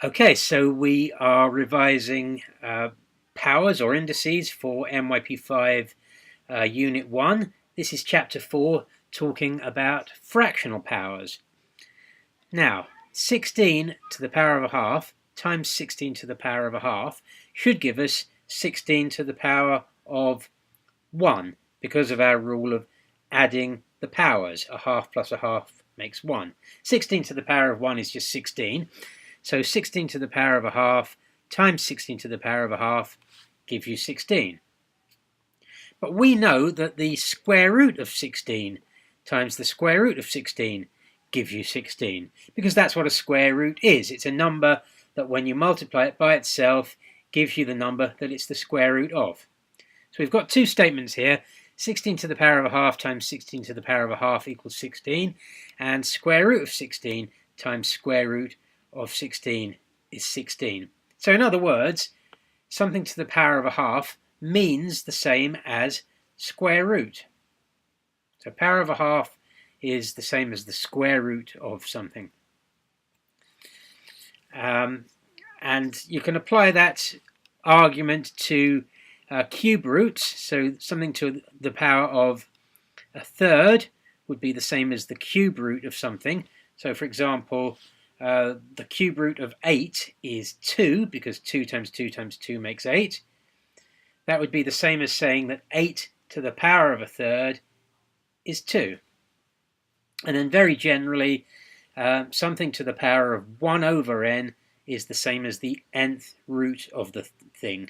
Okay, so we are revising powers or indices for MYP5 Unit 1. This is Chapter 4, talking about fractional powers. Now, 16 to the power of a half times 16 to the power of a half should give us 16 to the power of 1, because of our rule of adding the powers. A half plus a half makes 1. 16 to the power of 1 is just 16. So 16 to the power of a half times 16 to the power of a half gives you 16. But we know that the square root of 16 times the square root of 16 gives you 16, because that's what a square root is. It's a number that when you multiply it by itself gives you the number that it's the square root of. So we've got two statements here. 16 to the power of a half times 16 to the power of a half equals 16, and square root of 16 times square root of 16 is 16. So in other words, something to the power of a half means the same as square root. So power of a half is the same as the square root of something. And you can apply that argument to cube roots. So something to the power of a third would be the same as the cube root of something. So for example, the cube root of 8 is 2, because 2 times 2 times 2 makes 8. That would be the same as saying that 8 to the power of a third is 2. And then very generally, something to the power of 1 over n is the same as the nth root of the thing.